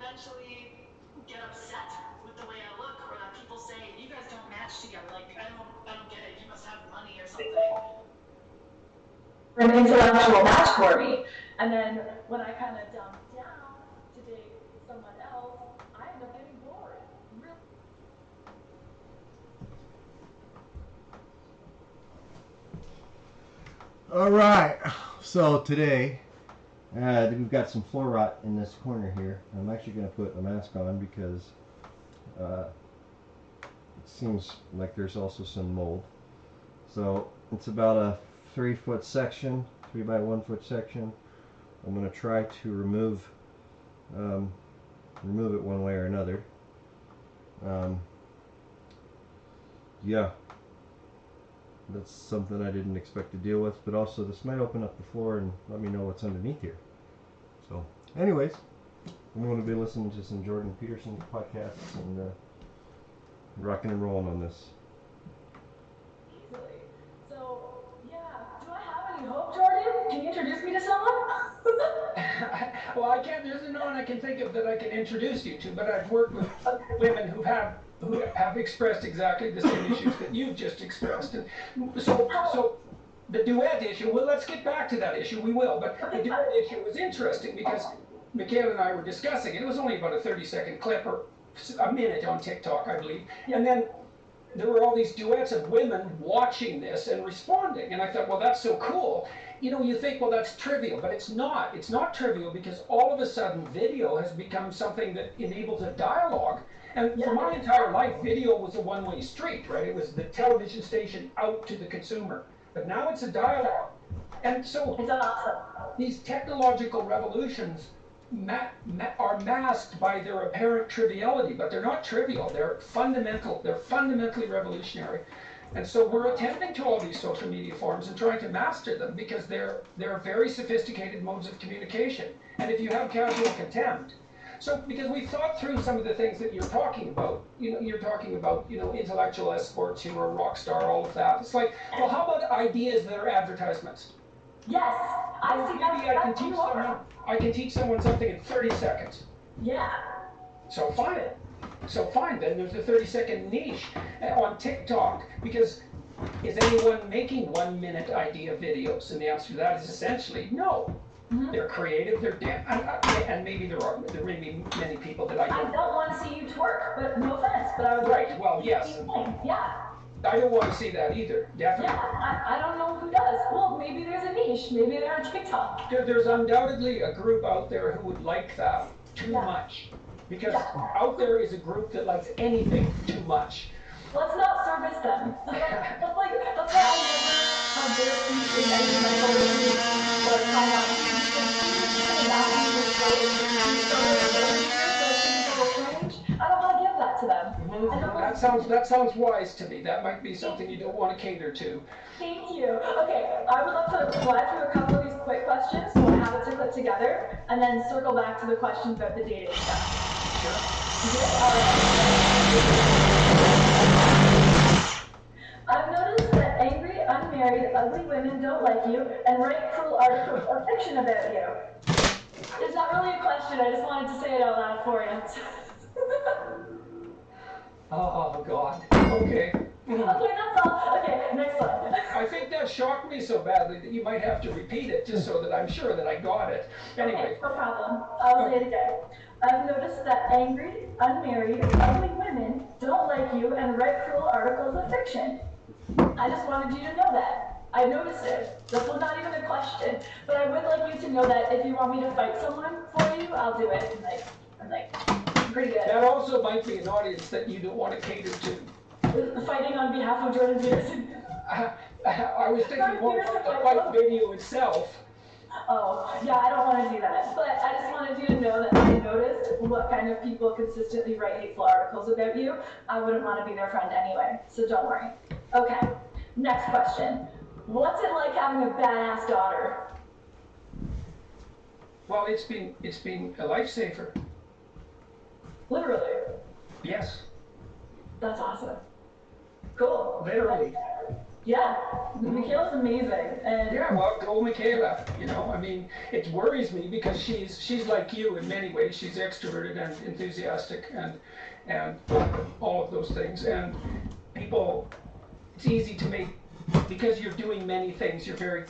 eventually get upset with the way I look, or that people say you guys don't match together. Like I don't get it. You must have money or something. An intellectual match for me. And then when I kind of dumped down to date someone else, I end up getting bored. Really. All right, so today we've got some floor rot in this corner here. I'm actually going to put a mask on because it seems like there's also some mold. So it's about a 3-foot section, 3 by 1 foot section. I'm going to try to remove it one way or another. Yeah, that's something I didn't expect to deal with, but also this might open up the floor and let me know what's underneath here. So anyways, I'm going to be listening to some Jordan Peterson podcasts and rocking and rolling on this. Easily. So, yeah. Do I have any hope, Jordan? Can you introduce me to someone? Well, I can't. There's no one I can think of that I can introduce you to, but I've worked with women who have expressed exactly the same issues that you've just expressed. And so the duet issue. Well, let's get back to that issue. We will. But the duet issue was interesting because Michaela and I were discussing it. It was only about a 30-second clip or a minute on TikTok, I believe. And then there were all these duets of women watching this and responding. And I thought, well, that's so cool. You know, you think, well, that's trivial, but it's not. It's not trivial because all of a sudden video has become something that enables a dialogue. And for my entire life, video was a one-way street, right? It was the television station out to the consumer. But now it's a dialogue. And so these technological revolutions are masked by their apparent triviality, but they're not trivial. They're fundamental. They're fundamentally revolutionary. And so we're attending to all these social media forms and trying to master them because they're very sophisticated modes of communication. And if you have casual contempt, so because we've thought through some of the things that you're talking about, you're talking about, intellectual escorts, a rock star, all of that. It's like, well, how about ideas that are advertisements? Yes, Maybe I can teach someone something in 30 seconds. Yeah. So fine. Then there's a 30-second niche on TikTok because is anyone making 1-minute idea videos? And the answer to that is essentially no. Mm-hmm. They're creative, they're and maybe there may be many people that I don't want to see you twerk, but no offense, but I would right. Well, yes. Yeah. I don't want to see that either, definitely. Yeah, I don't know who does. Well, maybe there's a niche. Maybe they're on TikTok. There's undoubtedly a group out there who would like that too much. Because out there is a group that likes anything too much. Let's not service them. That's why I never have their feet in any of my photos. But I don't want to give that to them. Mm-hmm. That sounds wise to me. That might be something you don't want to cater to. Thank you. Okay, I would love to fly through a couple of these quick questions so we'll have it to put together, and then circle back to the questions about the dating stuff. Sure. I've noticed that angry, unmarried, ugly women don't like you and write cruel articles of fiction about you. It's not really a question, I just wanted to say it out loud for you. Oh, God. Okay. Okay, that's all. Okay, next one. I think that shocked me so badly that you might have to repeat it just so that I'm sure that I got it. Anyway. Okay, no problem. I'll say it again. I've noticed that angry, unmarried, ugly women don't like you and write cruel articles of fiction. I just wanted you to know that. I noticed it. This was not even a question, but I would like you to know that if you want me to fight someone for you, I'll do it. I'm pretty good. That also might be an audience that you don't want to cater to. Fighting on behalf of Jordan Peterson. I was thinking more about the fight video itself. Oh, yeah, I don't want to do that. But I just wanted you to know that I noticed what kind of people consistently write hateful articles about you. I wouldn't want to be their friend anyway, so don't worry. Okay, next question. What's it like having a badass daughter? Well, it's been a lifesaver. Literally? Yes. That's awesome. Cool. Literally. Yeah, Michaela's amazing, and Yeah, well, go Michaela. You know, I mean, it worries me because she's like you in many ways. She's extroverted and enthusiastic and all of those things. And people, it's easy to make, because you're doing many things. You're very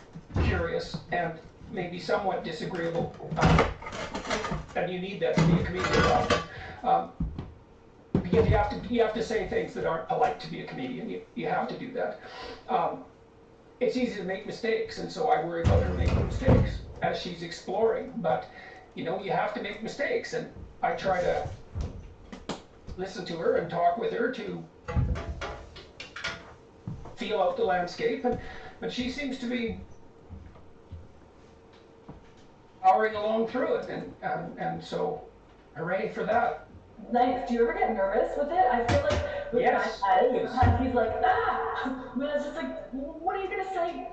curious and maybe somewhat disagreeable, and you need that to be a comedian. Because you have to say things that aren't polite to be a comedian. You have to do that. It's easy to make mistakes, and so I worry about her making mistakes as she's exploring. But you know, you have to make mistakes, and I try to listen to her and talk with her to feel out the landscape. But she seems to be powering along through it, and so hooray for that. nice. Do you ever get nervous with it? I feel like with Yes, my always. sometimes he's like, but it's just like, what are you gonna say?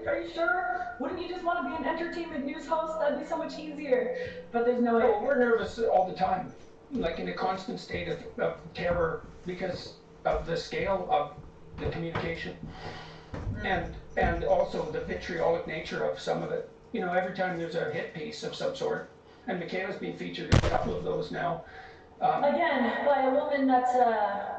Are you sure? Wouldn't you just want to be an entertainment news host? That'd be so much easier. But there's no No, way. we're nervous all the time, like in a constant state of terror because of the scale of the communication and also the vitriolic nature of some of it. You know, every time there's a hit piece of some sort, and Michaela's been featured in a couple of those now. Again, by a woman that's, I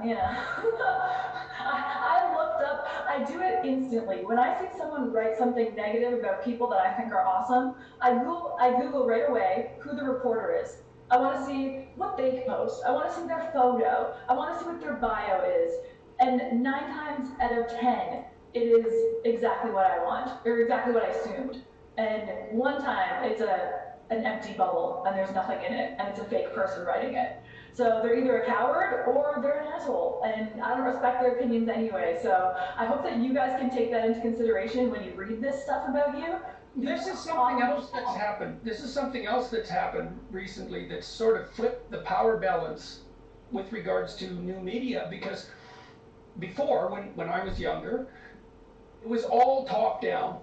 looked up, I do it instantly. When I see someone write something negative about people that I think are awesome, I Google right away who the reporter is. I want to see what they post. I want to see their photo. I want to see what their bio is. And 9 times out of 10, it is exactly what I want, or exactly what I assumed. And one time, it's an empty bubble, and there's nothing in it, and it's a fake person writing it. So they're either a coward or they're an asshole, and I don't respect their opinions anyway. So I hope that you guys can take that into consideration when you read this stuff about you. This is something else that's happened. This is something else that's happened recently that's sort of flipped the power balance with regards to new media. Because before, when I was younger, it was all top down.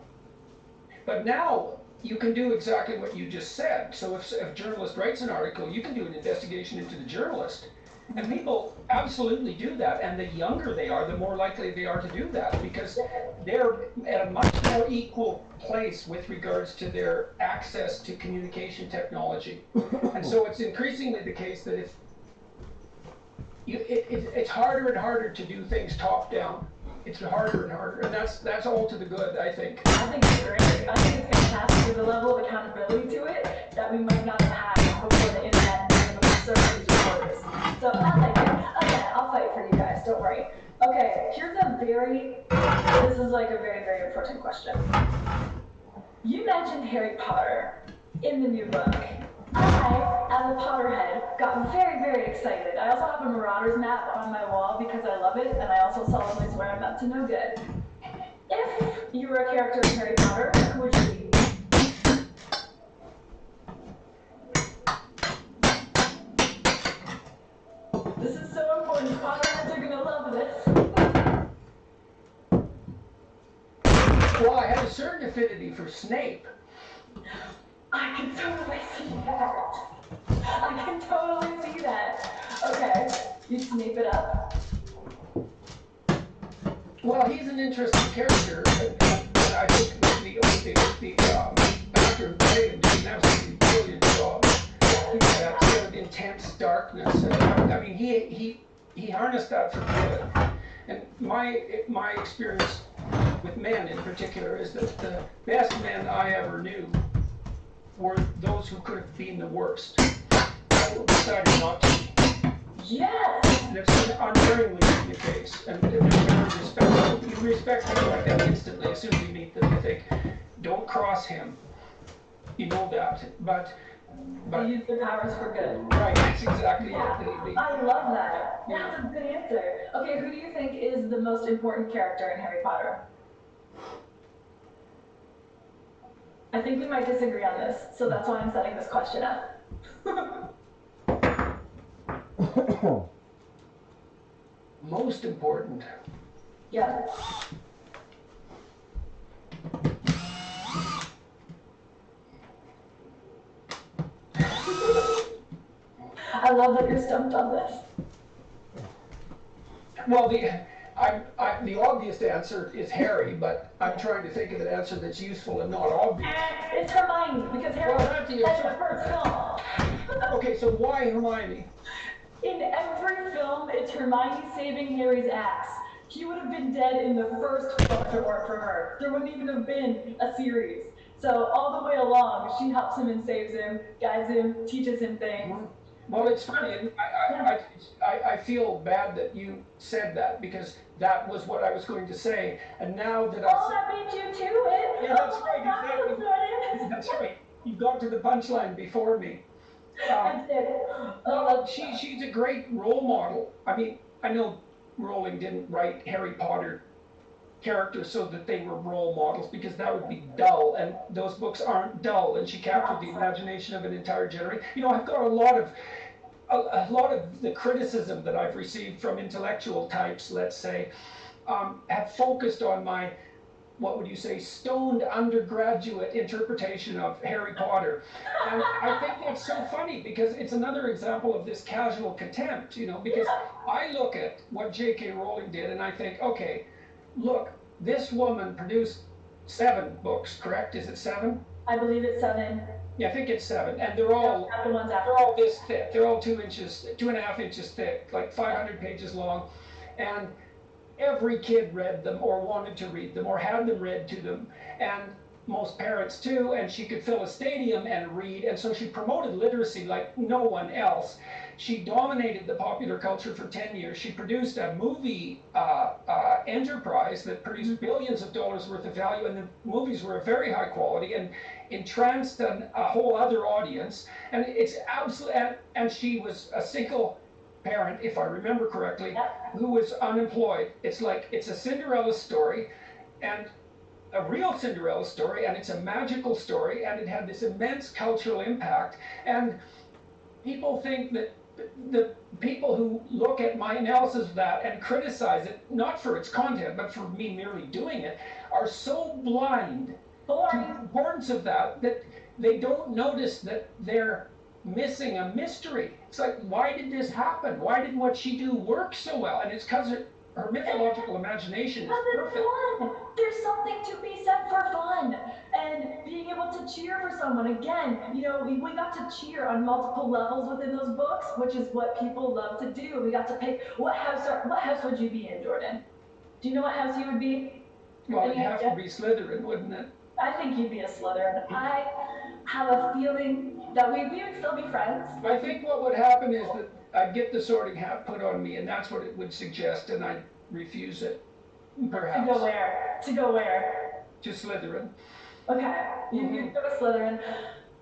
But now you can do exactly what you just said. So if a journalist writes an article, you can do an investigation into the journalist. And people absolutely do that. And the younger they are, the more likely they are to do that because they're at a much more equal place with regards to their access to communication technology. And so it's increasingly the case that if it's harder and harder to do things top down. It's harder and harder, and that's all to the good, I think. I think it's great. I think it's fantastic. There's a level of accountability to it that we might not have had before the internet and the services before this. So I like it. Again, I'll fight for you guys. Don't worry. Okay, this is like a very, very important question. You mentioned Harry Potter in the new book. I, as a Potterhead, got very, very excited. I also have a Marauders map on my wall because I love it, and I also solemnly swear I'm up to no good. If you were a character in Harry Potter, who would you be? This is so important. Potterheads are gonna love this. Well, I have a certain affinity for Snape. I can totally see that. I can totally see that. Okay, you Snape it up. Well, he's an interesting character, and I think the actor who played him did an absolutely brilliant job. That sort of intense darkness. I mean, he harnessed that for good. And my experience with men in particular is that the best men I ever knew were those who could have been the worst, who decided not to be. Yes! And it's unwittingly the case, and they're very respectful. You respect people like that instantly as soon as you meet them. You think, don't cross him. You know that, but They use their powers for good. right, that's exactly Yeah, it. I love that. That's a good answer. Okay, who do you think is the most important character in Harry Potter? I think we might disagree on this, so that's why I'm setting this question up. Most important. Yeah. I love that you're stumped on this. Well, the obvious answer is Harry, but I'm trying to think of an answer that's useful and not obvious. It's Hermione, because Harry Well, that's the died in answer. the first film. Okay, so why Hermione? In every film, it's Hermione saving Harry's ass. He would have been dead in the first film if it weren't for her. There wouldn't even have been a series. So all the way along, she helps him and saves him, guides him, teaches him things. Well, it's funny, and I feel bad that you said that, because that was what I was going to say, and now that Oh, that beat you to it? Yeah, that's Oh right, my God, exactly. Jordan. That's right, you got to the punchline before me. I did. Well, she's a great role model. I mean, I know Rowling didn't write Harry Potter characters so that they were role models, because that would be dull, and those books aren't dull, and she captured the imagination of an entire generation. You know, I've got a lot of the criticism that I've received from intellectual types, let's say, have focused on my, what would you say, stoned undergraduate interpretation of Harry Potter. And I think that's so funny, because it's another example of this casual contempt, you know, because I look at what J.K. Rowling did and I think, okay, look, this woman produced 7 books, correct? Is it 7? I believe it's 7. Yeah, I think it's 7, and they're all The ones after. they're all this thick. They're all 2.5 inches thick, like 500 pages long, and every kid read them or wanted to read them or had them read to them, and most parents too. And she could fill a stadium and read, and so she promoted literacy like no one else. She dominated the popular culture for 10 years. She produced a movie enterprise that produced billions of dollars worth of value, and the movies were of very high quality and entranced a whole other audience. And it's absolutely, and she was a single parent, if I remember correctly, who was unemployed. It's like, it's a Cinderella story, and a real Cinderella story, and it's a magical story, and it had this immense cultural impact. And people think that the people who look at my analysis of that and criticize it, not for its content, but for me merely doing it, are so blind to the importance of that they don't notice that they're missing a mystery. It's like, why did this happen? Why did what she do work so well? And it's because her mythological imagination is perfect. Fun. There's something to be said for fun, and being able to cheer for someone. Again, you know, we got to cheer on multiple levels within those books, which is what people love to do. We got to pick what house would you be in, Jordan? Do you know what house you would be? Well, it'd have to be Slytherin, wouldn't it? I think you'd be a Slytherin. I have a feeling that we would still be friends. I think what would happen is that I'd get the sorting hat put on me, and that's what it would suggest, and I'd refuse it, perhaps. To go where? To go where? To Slytherin. Okay, you go to Slytherin.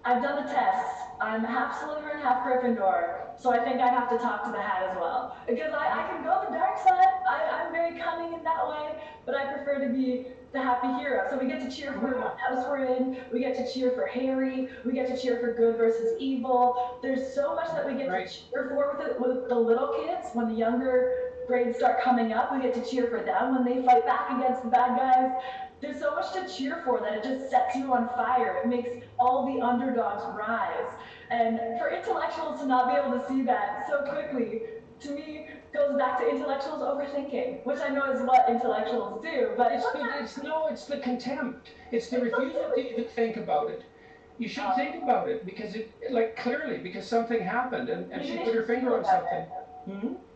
I've done the tests. I'm half Slytherin, half Gryffindor, so I think I have to talk to the hat as well. Because I can go the dark side. I'm very cunning in that way, but I prefer to be the happy hero. So we get to cheer for what house we're in. We get to cheer for Harry. We get to cheer for good versus evil. There's so much that we get to cheer for with the little kids. When the younger grades start coming up, we get to cheer for them when they fight back against the bad guys. There's so much to cheer for that it just sets you on fire. It makes all the underdogs rise. And for intellectuals to not be able to see that so quickly, to me, goes back to intellectuals overthinking, which I know is what intellectuals do, but it's the contempt. It's the refusal to even think about it. You should think about it, because because something happened, and she put her finger on something.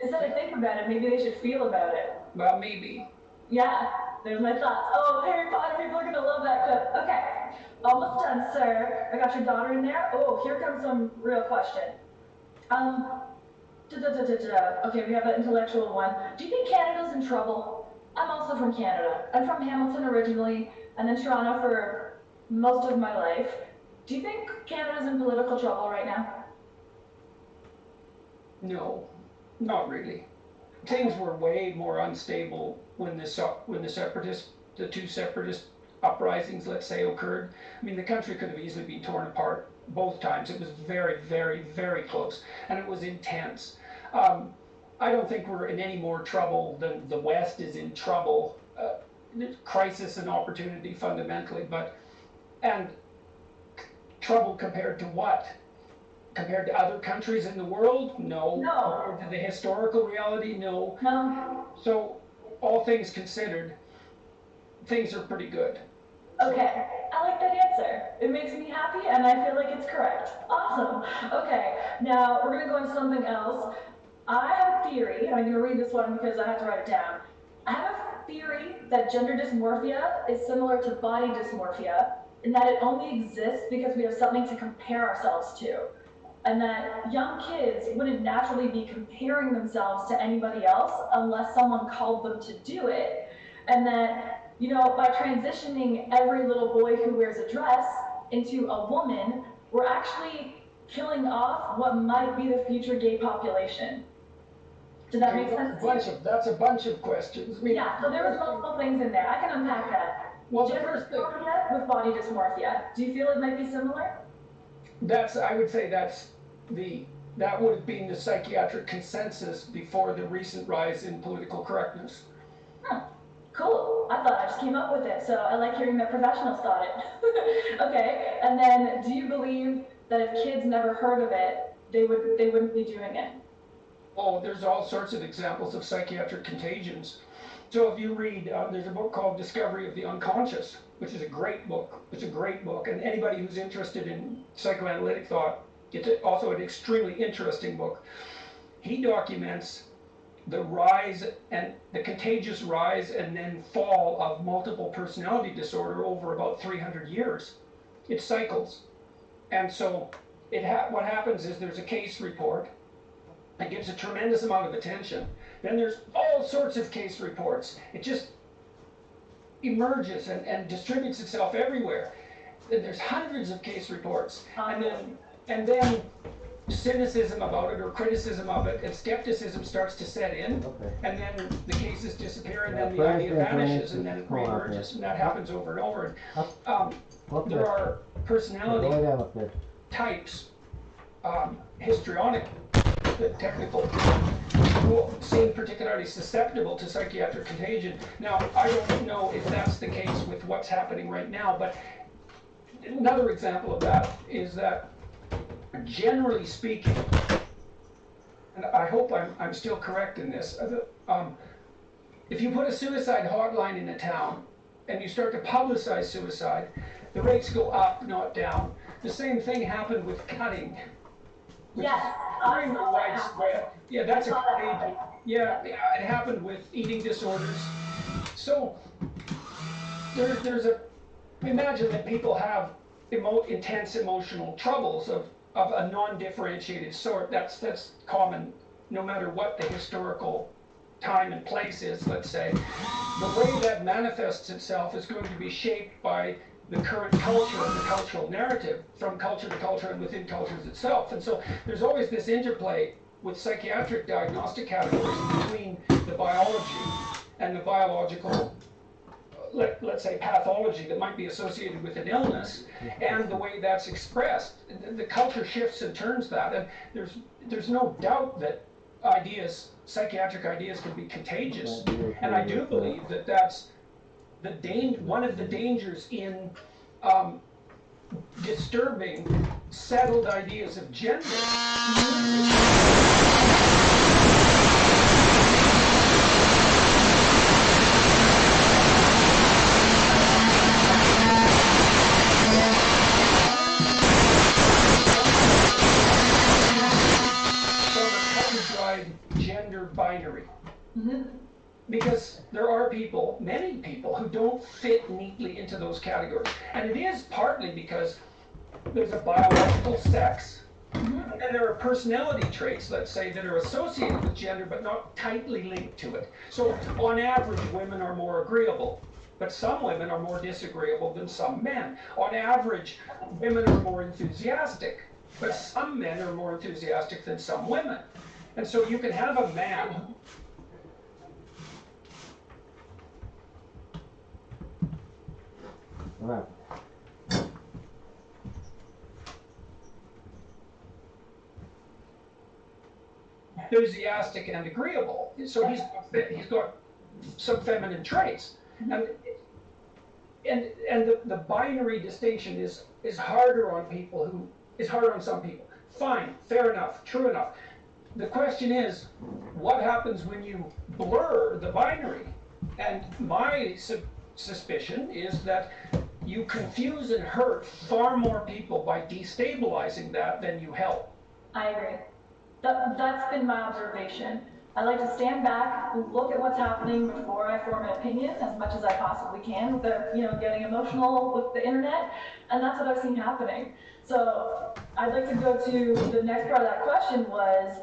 Instead of think about it, maybe they should feel about it. Well, maybe. Yeah, there's my thoughts. Oh, Harry Potter, people are gonna love that clip. Okay, almost done, sir. I got your daughter in there. Oh, here comes some real question. Okay, we have an intellectual one. Do you think Canada's in trouble? I'm also from Canada. I'm from Hamilton originally, and then Toronto for most of my life. Do you think Canada's in political trouble right now? No, not really. Things were way more unstable when the two separatist uprisings, let's say, occurred. I mean, the country could have easily been torn apart both times. It was very, very, very close, and it was intense. I don't think we're in any more trouble than the West is in trouble. Crisis and opportunity fundamentally, and trouble compared to what? Compared to other countries in the world? No. No. Compared to the historical reality? No. No. So all things considered, things are pretty good. Okay, I like that answer. It makes me happy and I feel like it's correct. Awesome. Okay, now we're gonna go into something else. I have a theory, and I'm gonna read this one because I have to write it down. I have a theory that gender dysmorphia is similar to body dysmorphia in that it only exists because we have something to compare ourselves to. And that young kids wouldn't naturally be comparing themselves to anybody else unless someone called them to do it. And that, you know, by transitioning every little boy who wears a dress into a woman, we're actually killing off what might be the future gay population. Does that make sense to you? That's a bunch of questions. I mean, Yeah, so there was multiple things in there. I can unpack that. well, the Gender first thing, dysmorphia with body dysmorphia. Do you feel it might be similar? I would say that would have been the psychiatric consensus before the recent rise in political correctness. Huh. Cool. I thought I just came up with it, so I like hearing that professionals thought it. Okay, and then do you believe that if kids never heard of it, they wouldn't be doing it? Oh, there's all sorts of examples of psychiatric contagions. So if you read, there's a book called Discovery of the Unconscious, which is a great book. It's a great book, and anybody who's interested in psychoanalytic thought, it's also an extremely interesting book. He documents the rise and the contagious rise and then fall of multiple personality disorder over about 300 years. It cycles. And so what happens is there's a case report. It gets a tremendous amount of attention. Then there's all sorts of case reports. It just emerges and distributes itself everywhere. Then there's hundreds of case reports. And then cynicism about it or criticism of it and skepticism starts to set in. Okay. And then the cases disappear and then the idea vanishes and then it reemerges. And that happens over and over. There are personality types, histrionic, the technical, who seem particularly susceptible to psychiatric contagion. Now, I don't know if that's the case with what's happening right now, but another example of that is that, generally speaking, and I hope I'm still correct in this, if you put a suicide hotline in a town and you start to publicize suicide, the rates go up, not down. The same thing happened with cutting. Yes, Very widespread. Yeah, that's a contagion. Yeah, it happened with eating disorders. So imagine that people have intense emotional troubles of a non-differentiated sort. That's common, no matter what the historical time and place is, let's say. The way that manifests itself is going to be shaped by the current culture and the cultural narrative from culture to culture and within cultures itself. And so there's always this interplay with psychiatric diagnostic categories between the biology and the biological, let's say, pathology that might be associated with an illness and the way that's expressed. The culture shifts and turns that, and there's no doubt that psychiatric ideas can be contagious. And I do believe that that's one of the dangers in disturbing settled ideas of gender. Gender binary. Mm-hmm. Because there are many people, who don't fit neatly into those categories. And it is partly because there's a biological sex, and then there are personality traits, let's say, that are associated with gender but not tightly linked to it. So on average, women are more agreeable, but some women are more disagreeable than some men. On average, women are more enthusiastic, but some men are more enthusiastic than some women. And so you can have a man enthusiastic and agreeable. So he's got some feminine traits. And the binary distinction is harder on some people. Fine, fair enough, true enough. The question is, what happens when you blur the binary? And my suspicion is that you confuse and hurt far more people by destabilizing that than you help. I agree. That's been my observation. I like to stand back, look at what's happening before I form an opinion as much as I possibly can without, getting emotional with the internet, and that's what I've seen happening. So I'd like to go to the next part of that question was,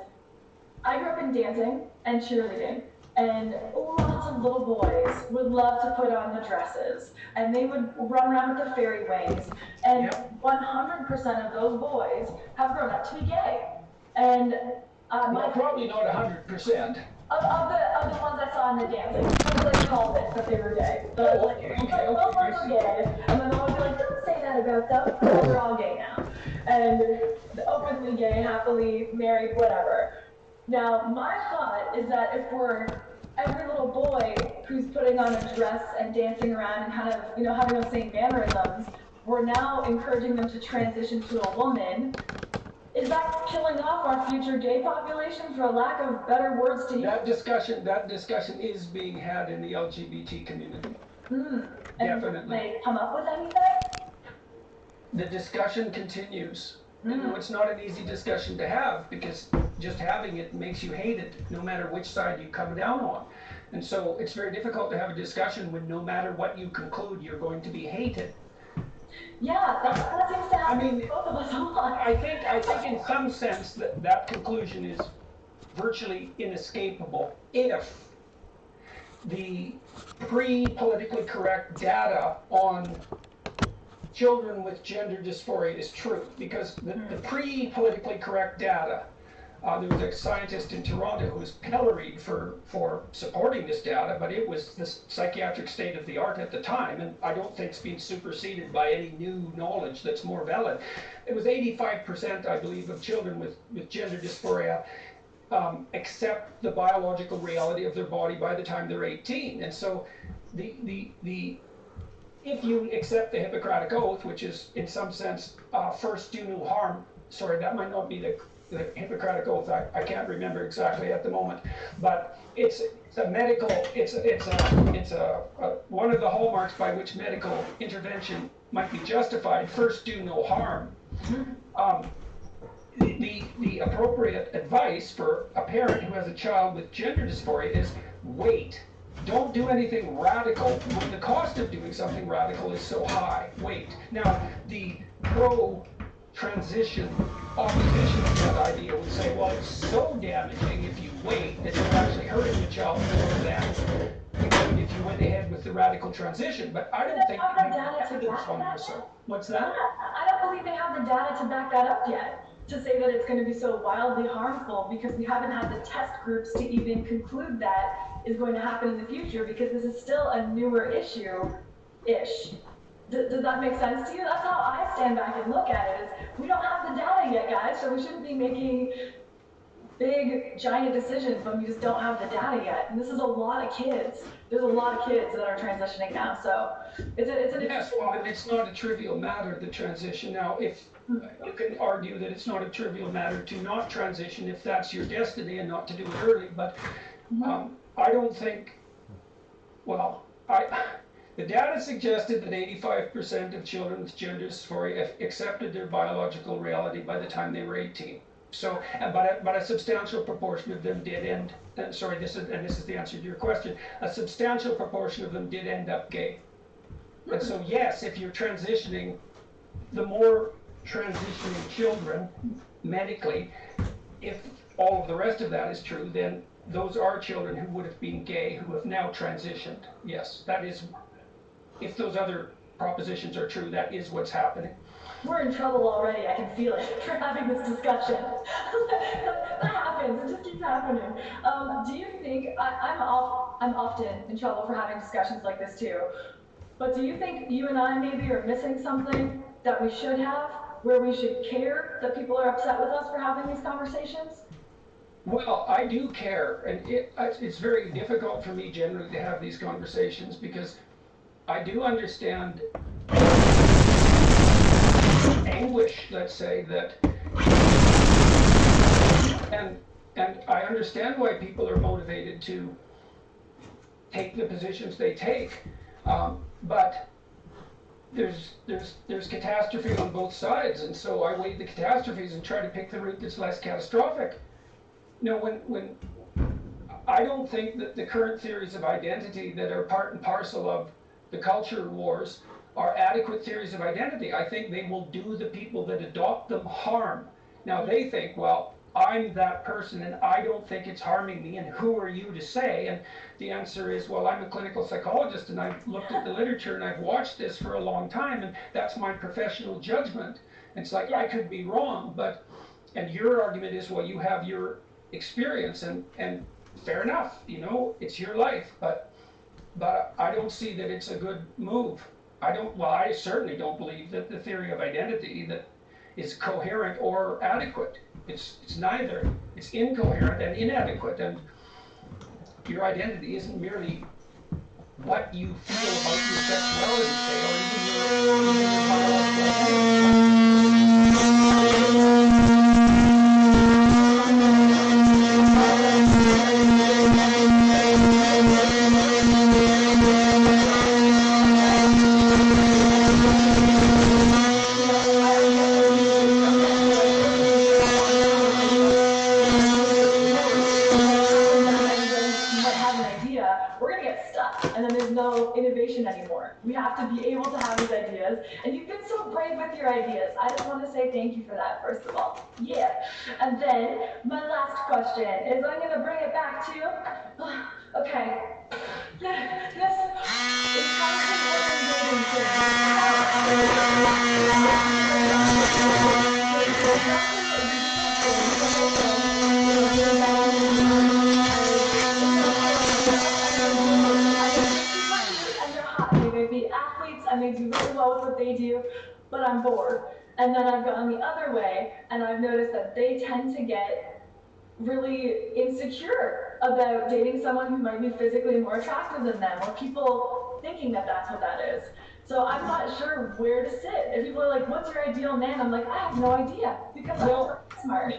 I grew up in dancing and cheerleading, and lots of little boys would love to put on the dresses, and they would run around with the fairy wings, and 100% of those boys have grown up to be gay. And well, probably not 100%. Of the ones I saw in the dancing, they called it that they were gay. But Okay. those ones were gay, and then I would be like, don't say that about them. They're all gay now, and openly gay, happily married, whatever. Now, my thought is that if we're every little boy who's putting on a dress and dancing around and kind of, having those same mannerisms, we're now encouraging them to transition to a woman. Is that killing off our future gay population, for a lack of better words to use? That discussion is being had in the LGBT community. And Definitely. they come up with anything? The discussion continues. It's not an easy discussion to have, because just having it makes you hate it, no matter which side you come down on. And so it's very difficult to have a discussion when no matter what you conclude, you're going to be hated. Yeah, that seems to happen to both of us a lot. I think in some sense that conclusion is virtually inescapable if the pre-politically correct data on children with gender dysphoria is true, because the pre-politically correct data, there was a scientist in Toronto who was pilloried for supporting this data, but it was the psychiatric state of the art at the time, and I don't think it's been superseded by any new knowledge that's more valid. It was 85%, I believe, of children with gender dysphoria accept the biological reality of their body by the time they're 18. And so if you accept the Hippocratic Oath, which is in some sense first do no harm, sorry, that might not be the Hippocratic Oath, I can't remember exactly at the moment, but it's a medical, it's one of the hallmarks by which medical intervention might be justified, first do no harm. The appropriate advice for a parent who has a child with gender dysphoria is wait. Don't do anything radical when the cost of doing something radical is so high. Wait. Now, the pro-transition opposition to that idea would say, well, it's so damaging if you wait that you're actually hurting the child more than if you went ahead with the radical transition. But I don't think they have the data to back that yourself. What's that? I don't believe they have the data to back that up yet, to say that it's going to be so wildly harmful, because we haven't had the test groups to even conclude that is going to happen in the future, because this is still a newer issue-ish. Does that make sense to you? That's how I stand back and look at it, is we don't have the data yet, guys, so we shouldn't be making big, giant decisions when we just don't have the data yet. And this is a lot of kids. There's a lot of kids that are transitioning now, so it's an yes, well, it's not a trivial matter, the transition. Now, if you can argue that it's not a trivial matter to not transition if that's your destiny and not to do it early, but I don't think, well, the data suggested that 85% of children with gender dysphoria accepted their biological reality by the time they were 18. So, but a substantial proportion of them did end. Sorry, this is the answer to your question. A substantial proportion of them did end up gay. And so, yes, if you're transitioning, the more transitioning children medically, if all of the rest of that is true, then those are children who would have been gay who have now transitioned. Yes, that is. If those other propositions are true, that is what's happening. We're in trouble already, I can feel it, for having this discussion. That happens, it just keeps happening. Do you think, I'm often in trouble for having discussions like this too, but do you think you and I maybe are missing something that we should have, where we should care that people are upset with us for having these conversations? Well, I do care, and it's very difficult for me generally to have these conversations, because I do understand anguish, let's say, that, and I understand why people are motivated to take the positions they take. But there's catastrophe on both sides, and so I weigh the catastrophes and try to pick the route that's less catastrophic. When I don't think that the current theories of identity that are part and parcel of the culture wars are adequate theories of identity. I think they will do the people that adopt them harm. Now they think, well, I'm that person and I don't think it's harming me, and who are you to say? And the answer is, well, I'm a clinical psychologist and I've looked at the literature and I've watched this for a long time, and that's my professional judgment. And it's like, I could be wrong, and your argument is, well, you have your experience, and fair enough, it's your life, but I don't see that it's a good move. I certainly don't believe that the theory of identity that is coherent or adequate. It's neither. It's incoherent and inadequate, and your identity isn't merely what you feel about your sexuality, say, or even your biological innovation anymore. We have to be able to have these ideas, and you've been so brave with your ideas. I just want to say thank you for that, first of all. Yeah. And then my last question is, I'm going to bring it back to, okay, this is I may do really well with what they do, but I'm bored. And then I've gone the other way, and I've noticed that they tend to get really insecure about dating someone who might be physically more attractive than them, or people thinking that that's what that is. So I'm not sure where to sit. If people are like, what's your ideal man? I'm like, I have no idea, because I'm smart.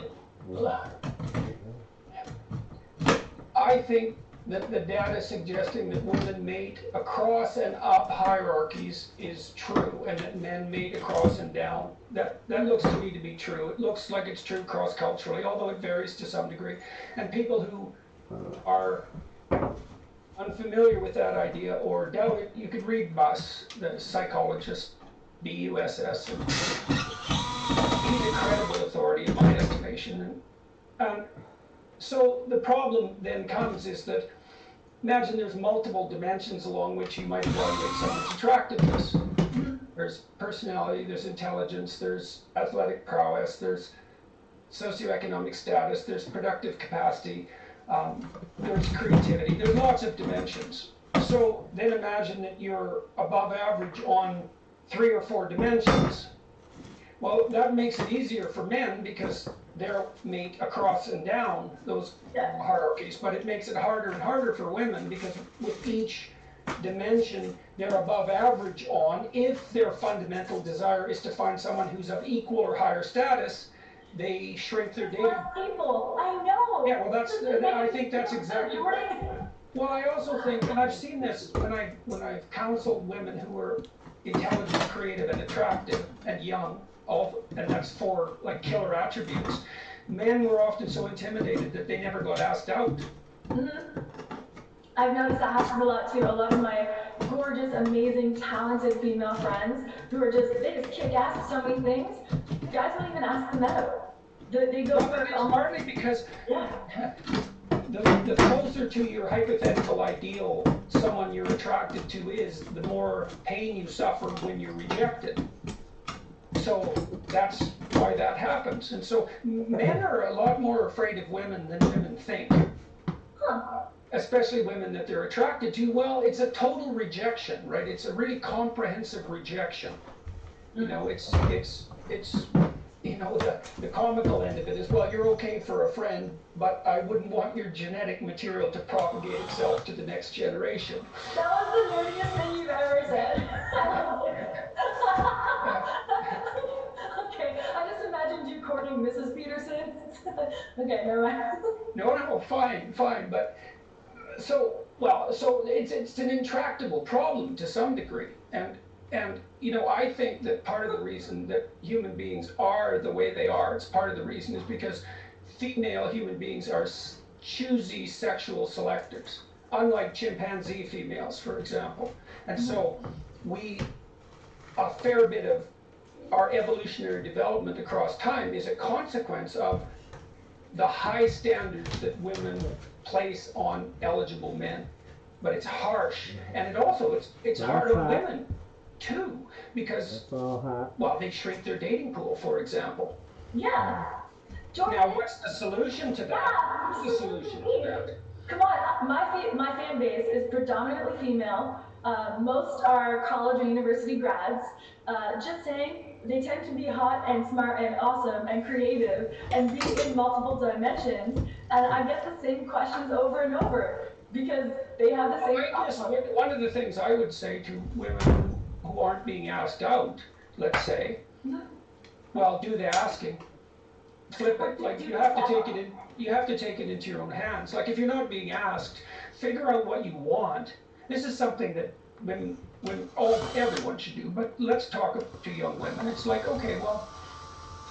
I think that the data suggesting that women mate across and up hierarchies is true, and that men mate across and down. That looks to me to be true. It looks like it's true cross-culturally, although it varies to some degree. And people who are unfamiliar with that idea or doubt it, you could read Buss, the psychologist, B-U-S-S. And he's a credible authority in my estimation. So the problem then comes is that, imagine there's multiple dimensions along which you might evaluate someone's attractiveness. There's personality, there's intelligence, there's athletic prowess, there's socioeconomic status, there's productive capacity, there's creativity, there's lots of dimensions. So then imagine that you're above average on 3 or 4 dimensions. Well, that makes it easier for men because they're mate across and down those hierarchies, but it makes it harder and harder for women because with each dimension they're above average on. If their fundamental desire is to find someone who's of equal or higher status, they shrink their dating. People, I know. Yeah, well, I think that's exactly right. Well, I also think, and I've seen this when I've counseled women who are intelligent, creative, and attractive, and young. And that's 4 like killer attributes. Men were often so intimidated that they never got asked out. Mm-hmm. I've noticed that happens a lot too. A lot of my gorgeous, amazing, talented female friends who are they just kick ass at so many things. Guys don't even ask them out. They go for partly because the closer to your hypothetical ideal someone you're attracted to is, the more pain you suffer when you're rejected. So that's why that happens. And so men are a lot more afraid of women than women think. Especially women that they're attracted to. Well, it's a total rejection, right? It's a really comprehensive rejection. It's the comical end of it is, well, you're okay for a friend, but I wouldn't want your genetic material to propagate itself to the next generation. That was the nerdiest thing you've ever said. Okay, I just imagined you courting Mrs. Peterson. Okay, never mind. No, fine, but so it's an intractable problem to some degree, and I think that part of the reason that human beings are the way they are, it's part of the reason is because female human beings are choosy sexual selectors, unlike chimpanzee females, for example. And so we, a fair bit of our evolutionary development across time is a consequence of the high standards that women place on eligible men. But it's harsh, and it's hard on women too, because well, they shrink their dating pool, for example. Yeah. Jordan, Now, what's the solution to that? yeah, What's the solution to that? come on, my fan base is predominantly female. Most are college or university grads. Just saying, they tend to be hot and smart and awesome and creative and be in multiple dimensions. And I get the same questions over and over because they have the same problems. One of the things I would say to women who aren't being asked out, let's say, well, do the asking. Flip it. Like you have to take it in. You have to take it into your own hands. Like if you're not being asked, figure out what you want. This is something that everyone should do. But let's talk to young women. It's like, okay, well,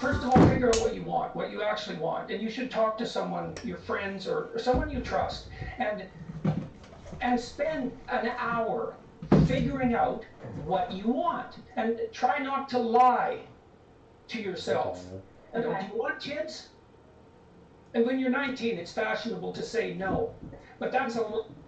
first of all, figure out what you actually want, and you should talk to someone, your friends or someone you trust, and spend an hour figuring out what you want, and try not to lie to yourself. Do you want kids? And when you're 19, it's fashionable to say no, but that's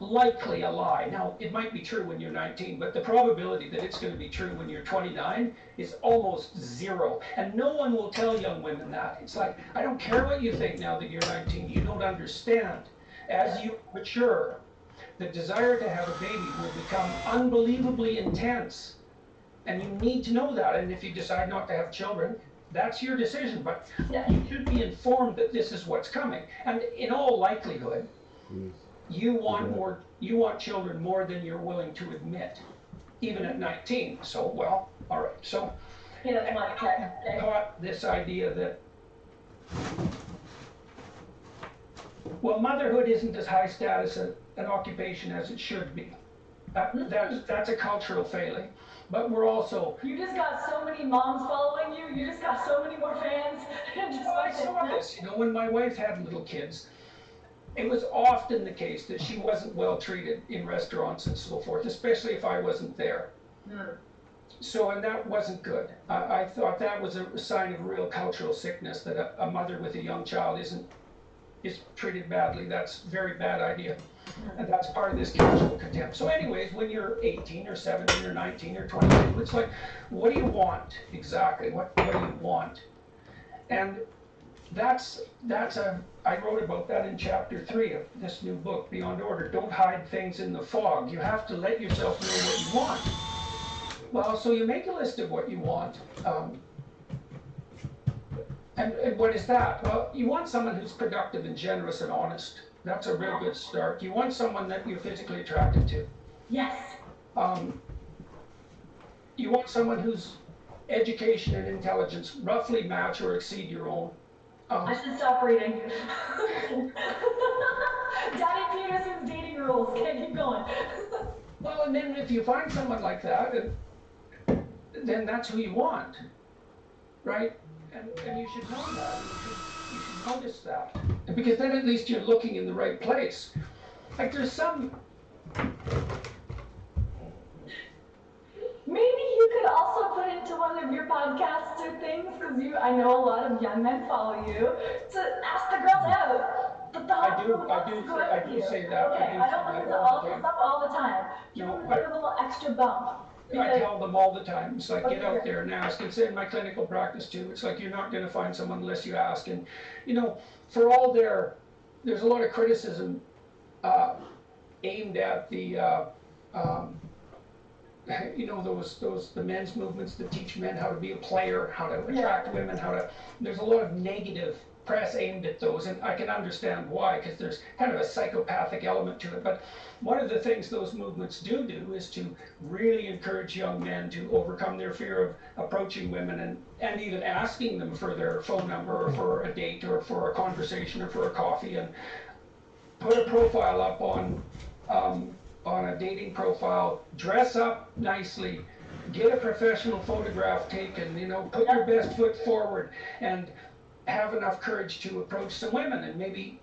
likely a lie. Now, it might be true when you're 19, but the probability that it's going to be true when you're 29 is almost zero. And no one will tell young women that. It's like, I don't care what you think now that you're 19. You don't understand. As you mature, the desire to have a baby will become unbelievably intense. And you need to know that. And if you decide not to have children, that's your decision, but you should be informed that this is what's coming. And in all likelihood, you want children more than you're willing to admit, even at 19. So, well, all right. So, I caught this idea that, well, motherhood isn't as high status an occupation as it should be. That's a cultural failing. But we're also... You just got so many moms following you. You just got so many more fans. I saw this. When my wife had little kids, it was often the case that she wasn't well treated in restaurants and so forth, especially if I wasn't there. So, and that wasn't good. I thought that was a sign of real cultural sickness, that a mother with a young child is treated badly. That's a very bad idea. And that's part of this cultural contempt. So anyways, when you're 18 or 17 or 19 or 22, it's like, what do you want exactly? What do you want? And I wrote about that in chapter 3 of this new book, Beyond Order. Don't hide things in the fog. You have to let yourself know what you want. Well, so you make a list of what you want. And what is that? Well, you want someone who's productive and generous and honest. That's a real good start. You want someone that you're physically attracted to. Yes. You want someone whose education and intelligence roughly match or exceed your own. I should stop reading. Danny Peterson's dating rules. Can't keep going. Well, and then if you find someone like that, then that's who you want, right? And you should know that. You should notice that. Because then at least you're looking in the right place. Like there's some... Maybe you could also put into one of your podcasts or things, because I know a lot of young men follow you, to ask the girls out. But I do say that. Okay, I don't listen to all this stuff all the time. Give them a little extra bump. I tell them all the time. It's like, get out there and ask. It's in my clinical practice too. It's like, you're not going to find someone unless you ask. And, for all there's a lot of criticism aimed at the, the men's movements that teach men how to be a player, how to attract women, there's a lot of negative press aimed at those, and I can understand why, because there's kind of a psychopathic element to it. But one of the things those movements do is to really encourage young men to overcome their fear of approaching women and even asking them for their phone number or for a date or for a conversation or for a coffee, and put a profile up on a dating profile, dress up nicely, get a professional photograph taken, you know, put your best foot forward, and have enough courage to approach some women and maybe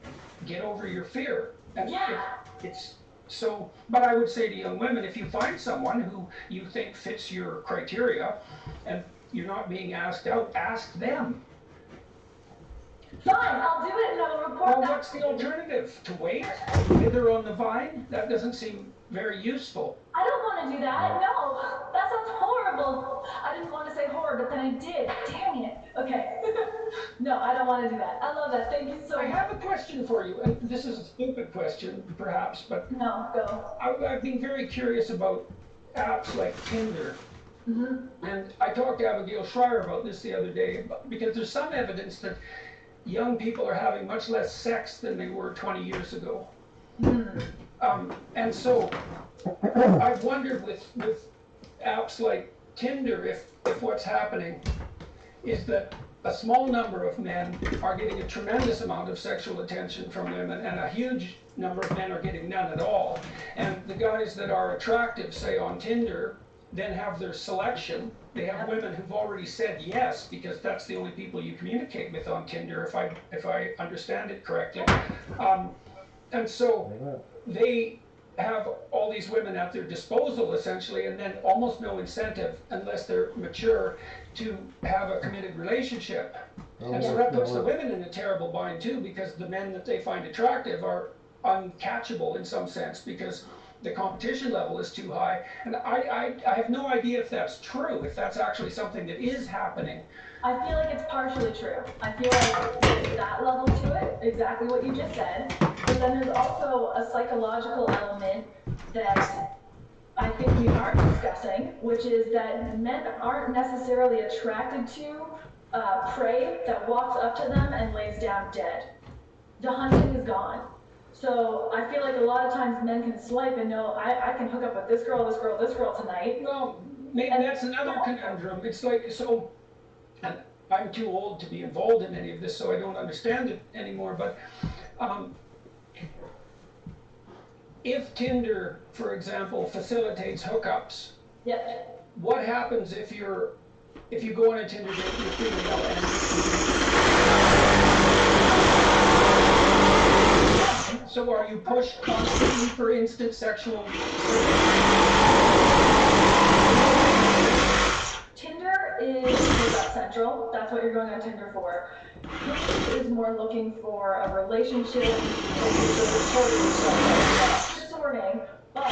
get over your fear. And Yeah. it's so, but I would say to young women, if you find someone who you think fits your criteria and you're not being asked out, ask them. Fine, I'll do it and I'll report Well, back. what's the alternative? To wait? Wither on the vine? That doesn't seem very useful. I don't want to do that. No, that sounds horrible. I didn't want to say horror, but then I did. Dang it. Okay. No, I don't want to do that. I love that. Thank you so I much. have a question for you, and this is a stupid question, perhaps, but No, go. I've been very curious about apps like Tinder. Mm-hmm. And I talked to Abigail Schreier about this the other day, because there's some evidence that young people are having much less sex than they were 20 years ago. And so I've wondered with apps like Tinder if what's happening is that a small number of men are getting a tremendous amount of sexual attention from women, and a huge number of men are getting none at all. And the guys that are attractive, say on Tinder, then have their selection. They have women who've already said yes, because that's the only people you communicate with on Tinder, if I understand it correctly. And so they have all these women at their disposal, essentially, and then almost no incentive, unless they're mature, to have a committed relationship. And so that puts the women in a terrible bind too, because the men that they find attractive are uncatchable in some sense, because the competition level is too high. And I have no idea if that's true, if that's actually something that is happening. I feel like it's partially true. I feel like there's that level to it, exactly what you just said. But then there's also a psychological element that I think we aren't discussing, which is that men aren't necessarily attracted to prey that walks up to them and lays down dead. The hunting is gone. So I feel like a lot of times men can swipe and know, I can hook up with this girl, this girl, this girl tonight. Well, maybe that's another conundrum. It's like, so, and I'm too old to be involved in any of this, so I don't understand it anymore, but if Tinder, for example, facilitates hookups, Yep. what happens if you go on a Tinder date, you're female, and so are you pushed constantly for instant sexual? Tinder is hookup central. That's what you're going on Tinder for. Hinge is more looking for a relationship, sorting, but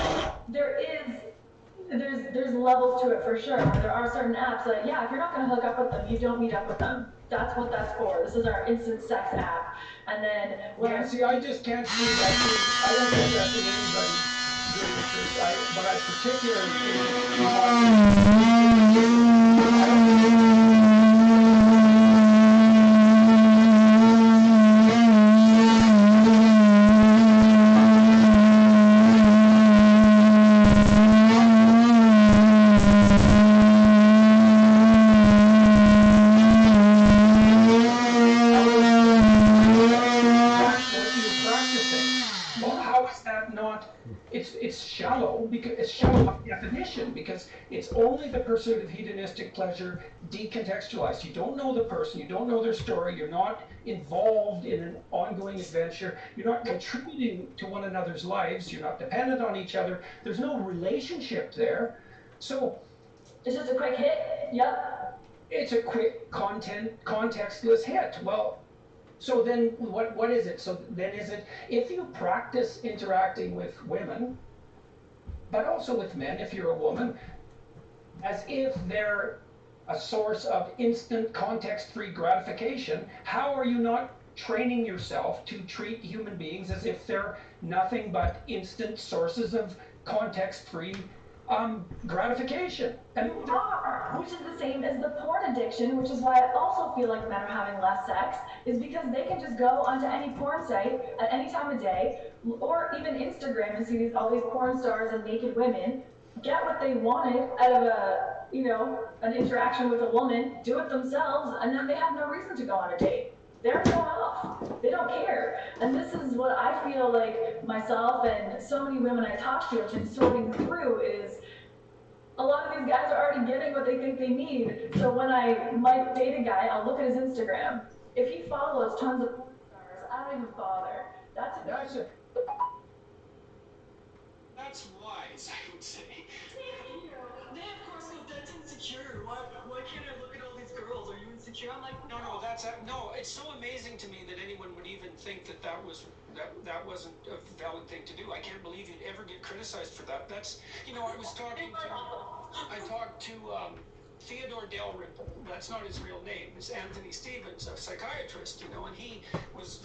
there's levels to it for sure. There are certain apps that, yeah, if you're not going to hook up with them, you don't meet up with them. That's what that's for. This is our instant sex app. And then yeah, see, I just can't see that. I don't think that's in anybody's good interest. But I particularly it's shallow, because it's shallow by definition, because it's only the pursuit of hedonistic pleasure decontextualized. You don't know the person, you don't know their story, you're not involved in an ongoing adventure, you're not contributing to one another's lives, you're not dependent on each other, there's no relationship there. So it's just a quick hit. Yep. It's a quick contextless hit. Well, so then what is it? So then is it, if you practice interacting with women, but also with men, if you're a woman, as if they're a source of instant context-free gratification, how are you not training yourself to treat human beings as if they're nothing but instant sources of context-free gratification? And you are, which is the same as the porn addiction, which is why I also feel like men are having less sex, is because they can just go onto any porn site at any time of day, or even Instagram, and see all these porn stars and naked women, get what they wanted out of an interaction with a woman, do it themselves, and then they have no reason to go on a date. They're going off. They don't care. And this is what I feel like myself and so many women I talk to have been sorting through is a lot of these guys are already getting what they think they need. So when I might date a guy, I'll look at his Instagram. If he follows tons of porn stars, I don't even bother. That's a, That's wise, I would say. They of course go, that's insecure. Why can't I look at all these girls? Are you insecure? I'm like, no, no. It's so amazing to me that anyone would even think that wasn't a valid thing to do. I can't believe you'd ever get criticized for that. That's, I talked to Theodore Dalrymple. That's not his real name. It's Anthony Stevens, a psychiatrist, and he was